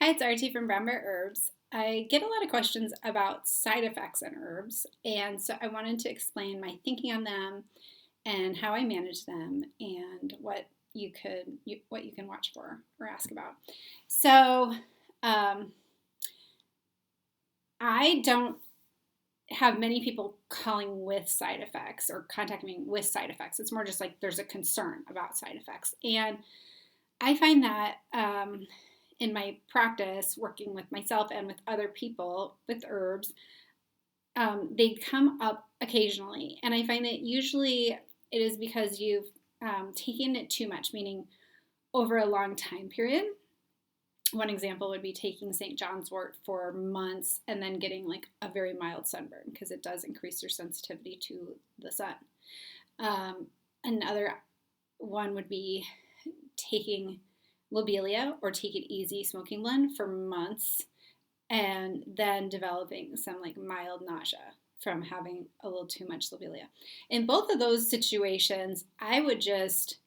Hi, it's Artie from Brown Bear Herbs. I get a lot of questions about side effects in herbs, and so I wanted to explain my thinking on them and how I manage them and what you can watch for or ask about. So um, I don't have many people calling with side effects or contacting me with side effects. It's more just like there's a concern about side effects, and I find that in my practice, working with myself and with other people with herbs, they come up occasionally. And I find that usually it is because you've taken it too much, meaning over a long time period. One example would be taking St. John's wort for months and then getting like a very mild sunburn because it does increase your sensitivity to the sun. Another one would be taking lobelia or take it easy smoking blend for months and then developing some like mild nausea from having a little too much lobelia. In both of those situations, I would just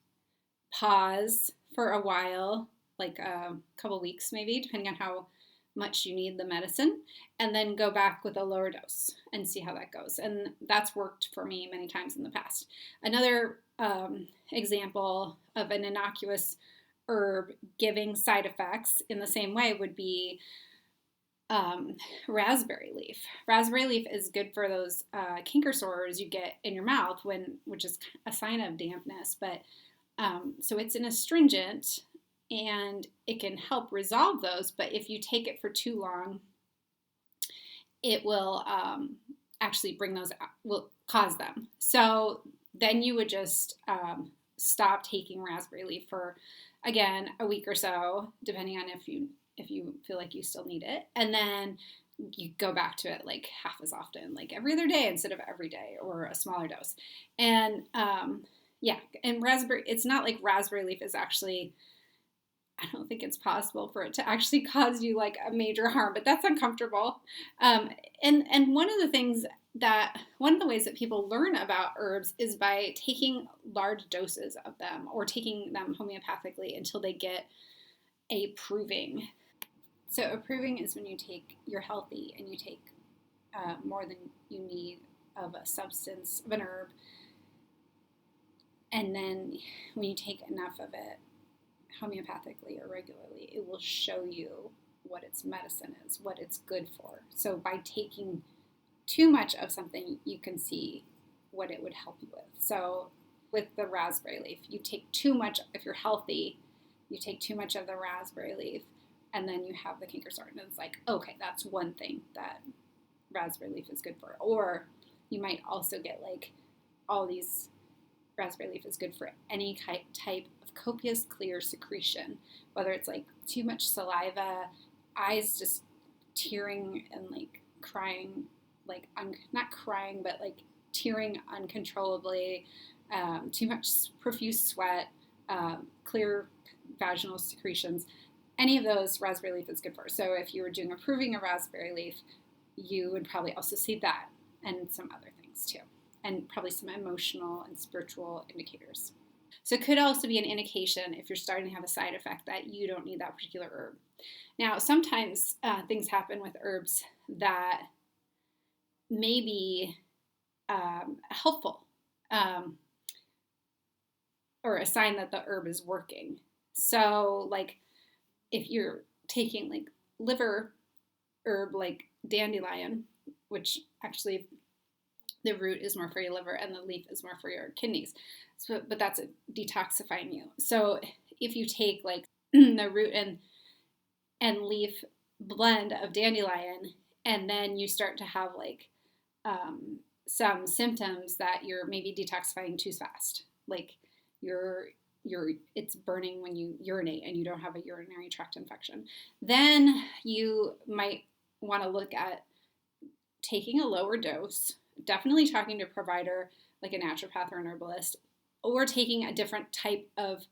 pause for a while, like a couple weeks maybe, depending on how much you need the medicine, and then go back with a lower dose and see how that goes. And that's worked for me many times in the past. Another example of an innocuous herb giving side effects in the same way would be raspberry leaf. Raspberry leaf is good for those canker sores you get in your mouth which is a sign of dampness. But so it's an astringent and it can help resolve those. But if you take it for too long, it will actually will cause them. So then you would just stop taking raspberry leaf for, again, a week or so, depending on if you feel like you still need it. And then you go back to it like half as often, like every other day instead of every day, or a smaller dose. And and it's not like raspberry leaf is actually, I don't think it's possible for it to actually cause you like a major harm, but that's uncomfortable. And one of the ways that people learn about herbs is by taking large doses of them or taking them homeopathically until they get a proving. So a proving is when you're healthy and you take more than you need of a substance of an herb, and then when you take enough of it homeopathically or regularly, it will show you what its medicine is, what it's good for. So by taking too much of something, you can see what it would help you with. So with the raspberry leaf, you take too much, if you're healthy, you take too much of the raspberry leaf, and then you have the canker sore, and it's like, okay, that's one thing that raspberry leaf is good for. Or you might also get like all these, raspberry leaf is good for any type of copious clear secretion, whether it's like too much saliva, eyes just tearing and like crying, like not crying, but like tearing uncontrollably, too much profuse sweat, clear vaginal secretions. Any of those raspberry leaf is good for. So if you were doing a proving of raspberry leaf, you would probably also see that and some other things too, and probably some emotional and spiritual indicators. So it could also be an indication if you're starting to have a side effect that you don't need that particular herb. Now, sometimes things happen with herbs that may be helpful or a sign that the herb is working. So like if you're taking like liver herb like dandelion, which actually the root is more for your liver and the leaf is more for your kidneys. So, but that's detoxifying you. So if you take like the root and leaf blend of dandelion, and then you start to have like some symptoms that you're maybe detoxifying too fast, like it's burning when you urinate and you don't have a urinary tract infection, then you might want to look at taking a lower dose, definitely talking to a provider like a naturopath or an herbalist, or taking a different type of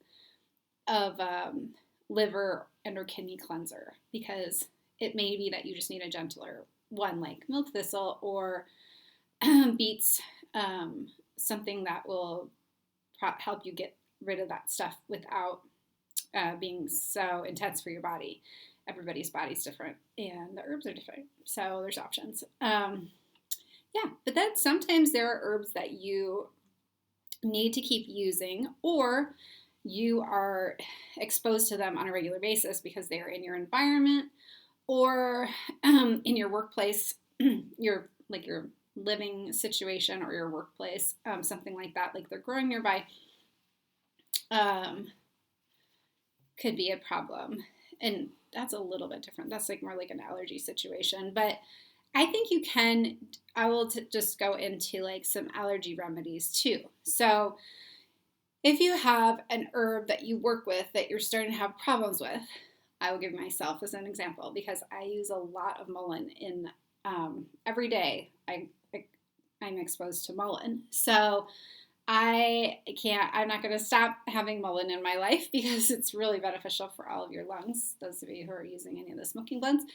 liver and or kidney cleanser, because it may be that you just need a gentler one like milk thistle or beets, something that will help you get rid of that stuff without being so intense for your body. everybody's body's different and the herbs are different. So there's options. But then sometimes there are herbs that you need to keep using, or you are exposed to them on a regular basis because they are in your environment or in your workplace, your living situation or your workplace, something like that, like they're growing nearby, could be a problem. And that's a little bit different. That's like more like an allergy situation. But I think you can, I will just go into like some allergy remedies too. So if you have an herb that you work with that you're starting to have problems with, I will give myself as an example because I use a lot of mullein in every day. I'm exposed to mullein. So I'm not going to stop having mullein in my life because it's really beneficial for all of your lungs, those of you who are using any of the smoking blends.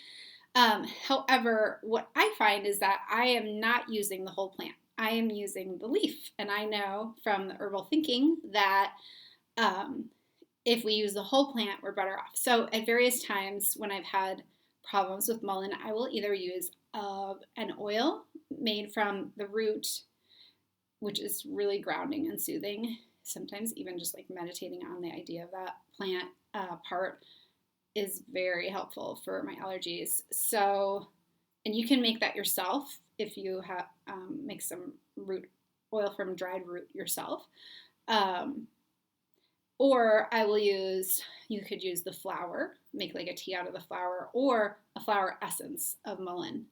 However, what I find is that I am not using the whole plant. I am using the leaf. And I know from the herbal thinking that if we use the whole plant, we're better off. So at various times when I've had problems with mullein, I will either use an oil made from the root, which is really grounding and soothing. Sometimes even just like meditating on the idea of that plant part is very helpful for my allergies. So, and you can make that yourself if you have make some root oil from dried root yourself. Or you could use the flower, make like a tea out of the flower, or a flower essence of mullein.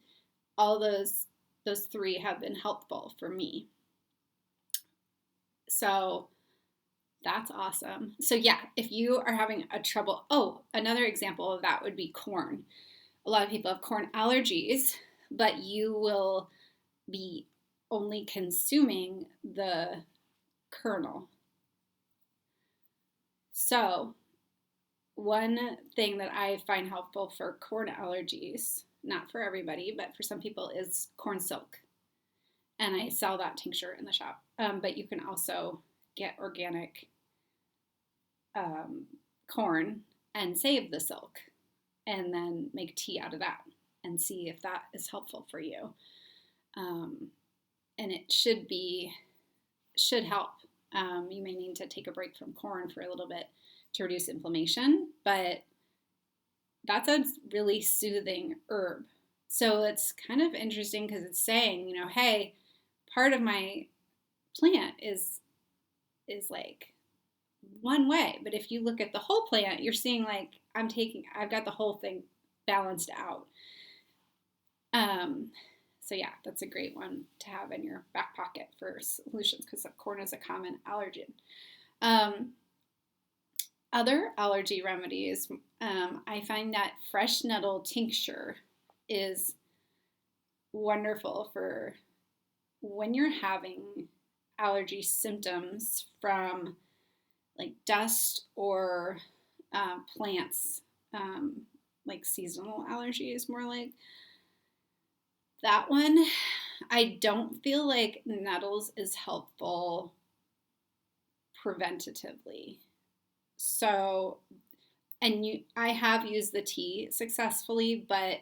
All those three have been helpful for me. So that's awesome. So yeah, if you are having a trouble, another example of that would be corn. A lot of people have corn allergies, but you will be only consuming the kernel. So one thing that I find helpful for corn allergies, not for everybody, but for some people, is corn silk. And I sell that tincture in the shop. But you can also get organic corn and save the silk and then make tea out of that and see if that is helpful for you. And it should help. You may need to take a break from corn for a little bit to reduce inflammation, but that's a really soothing herb. So it's kind of interesting because it's saying, hey, part of my plant is like one way, but if you look at the whole plant, you're seeing like I've got the whole thing balanced out. So yeah, that's a great one to have in your back pocket for solutions because corn is a common allergen. Other allergy remedies, I find that fresh nettle tincture is wonderful for when you're having allergy symptoms from like dust or plants, like seasonal allergies more like. That one, I don't feel like nettles is helpful preventatively. So, I have used the tea successfully, but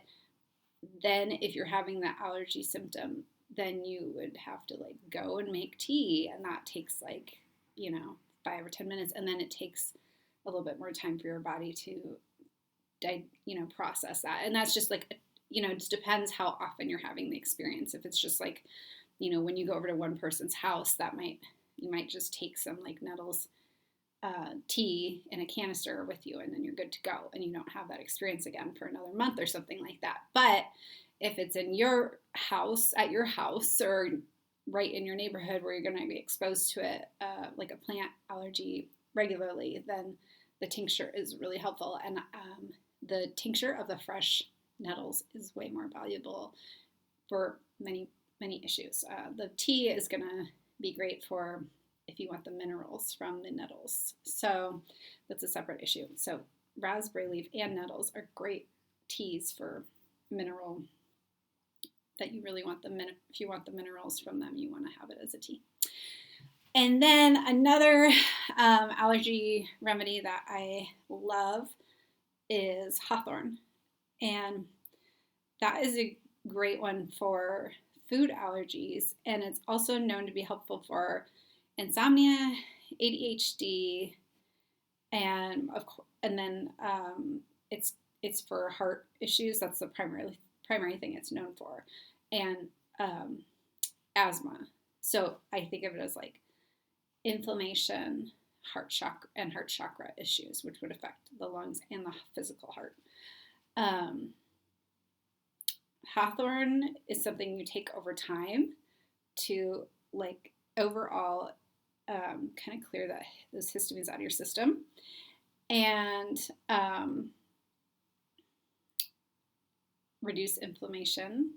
then if you're having that allergy symptom, then you would have to like go and make tea, and that takes like, 5 or 10 minutes, and then it takes a little bit more time for your body to, process that. And that's just like, it just depends how often you're having the experience. If it's just like, when you go over to one person's house, you might just take some like nettles tea in a canister with you, and then you're good to go, and you don't have that experience again for another month or something like that. But if it's in your house, at your house, or right in your neighborhood where you're going to be exposed to it, like a plant allergy regularly, then the tincture is really helpful. And the tincture of the fresh nettles is way more valuable for many, many issues. The tea is going to be great for if you want the minerals from the nettles. So that's a separate issue. So raspberry leaf and nettles are great teas for mineral that you really want if you want the minerals from them, you want to have it as a tea. And then another allergy remedy that I love is Hawthorne. And that is a great one for food allergies. And it's also known to be helpful for insomnia, ADHD, and then it's for heart issues. That's the primary thing it's known for, and asthma. So I think of it as like inflammation, heart chakra issues, which would affect the lungs and the physical heart. Hawthorne is something you take over time to like overall kind of clear those histamines out of your system, and reduce inflammation.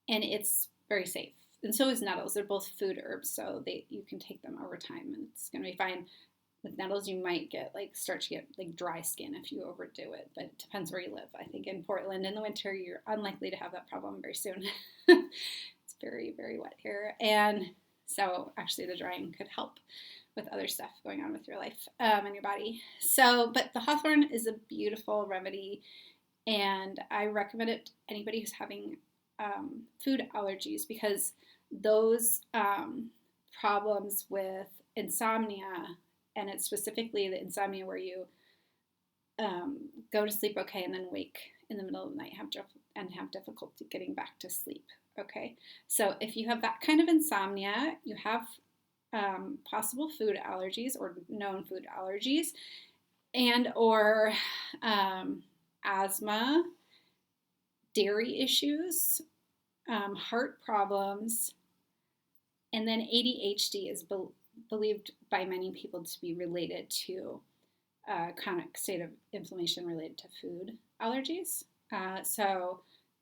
And it's very safe. And so is nettles. They're both food herbs, so you can take them over time, and it's going to be fine. With nettles, you might start to get like dry skin if you overdo it, but it depends where you live. I think in Portland in the winter, you're unlikely to have that problem very soon. It's very, very wet here, and so actually the drying could help with other stuff going on with your life and your body. So, but the Hawthorne is a beautiful remedy, and I recommend it to anybody who's having food allergies, because those problems with insomnia, and it's specifically the insomnia where you go to sleep okay and then wake in the middle of the night and have difficulty getting back to sleep. Okay, so if you have that kind of insomnia, you have possible food allergies or known food allergies, and or asthma, dairy issues, heart problems, and then ADHD is believed by many people to be related to chronic state of inflammation related to food allergies. So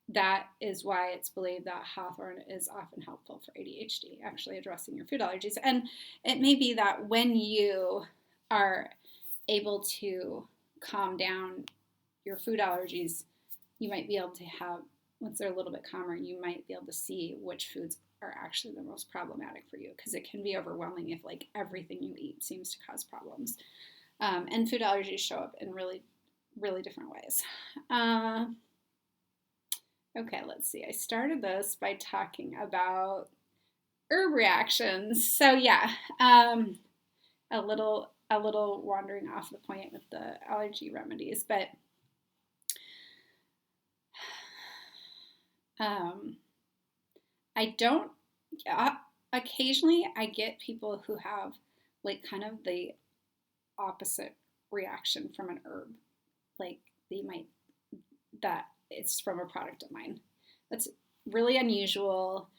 that is why it's believed that Hawthorne is often helpful for ADHD, actually addressing your food allergies. And it may be that when you are able to calm down your food allergies, you might be able to have, once they're a little bit calmer, you might be able to see which foods are actually the most problematic for you, because it can be overwhelming if like everything you eat seems to cause problems. And food allergies show up in really, really different ways. Okay, let's see. I started this by talking about herb reactions. So yeah, a little wandering off the point with the allergy remedies, but occasionally I get people who have like kind of the opposite reaction from an herb. Like that it's from a product of mine. That's really unusual,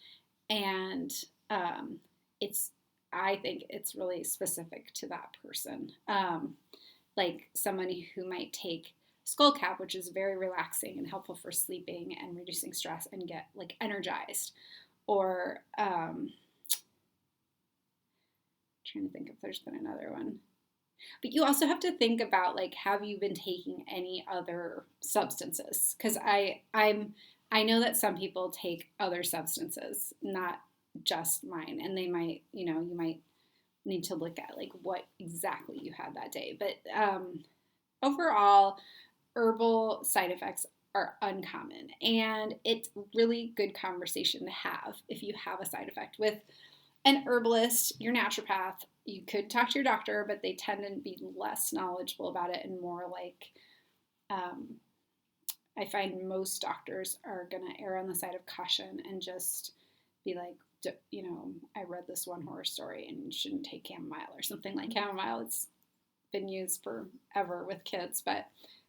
and I think it's really specific to that person. Like somebody who might take skullcap, which is very relaxing and helpful for sleeping and reducing stress, and get like energized. Or trying to think if there's been another one. But you also have to think about like, have you been taking any other substances? Because I know that some people take other substances, not just mine, and they might, you might need to look at like what exactly you had that day. But overall, herbal side effects are uncommon, and it's really good conversation to have if you have a side effect with an herbalist, your naturopath. You could talk to your doctor, but they tend to be less knowledgeable about it and more like, I find most doctors are going to err on the side of caution and just be like, I read this one horror story and you shouldn't take chamomile or something like chamomile. It's been used forever with kids, but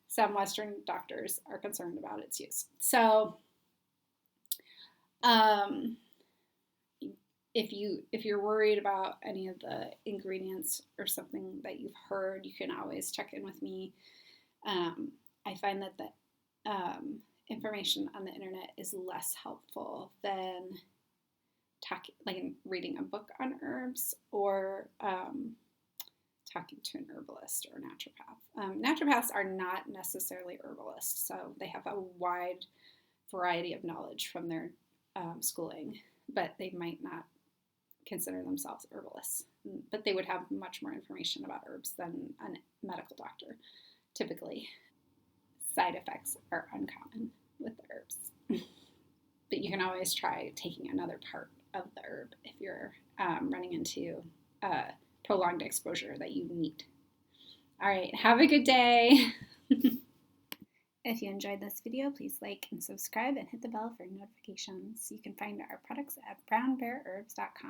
some Western doctors are concerned about its use. So, if you're worried about any of the ingredients or something that you've heard, you can always check in with me. I find that the information on the internet is less helpful than reading a book on herbs or talking to an herbalist or naturopath. Naturopaths are not necessarily herbalists, so they have a wide variety of knowledge from their schooling, but they might not consider themselves herbalists, but they would have much more information about herbs than a medical doctor. Typically, side effects are uncommon with the herbs, but you can always try taking another part of the herb if you're running into prolonged exposure that you need. All right, have a good day. If you enjoyed this video, please like and subscribe and hit the bell for notifications. You can find our products at brownbearherbs.com.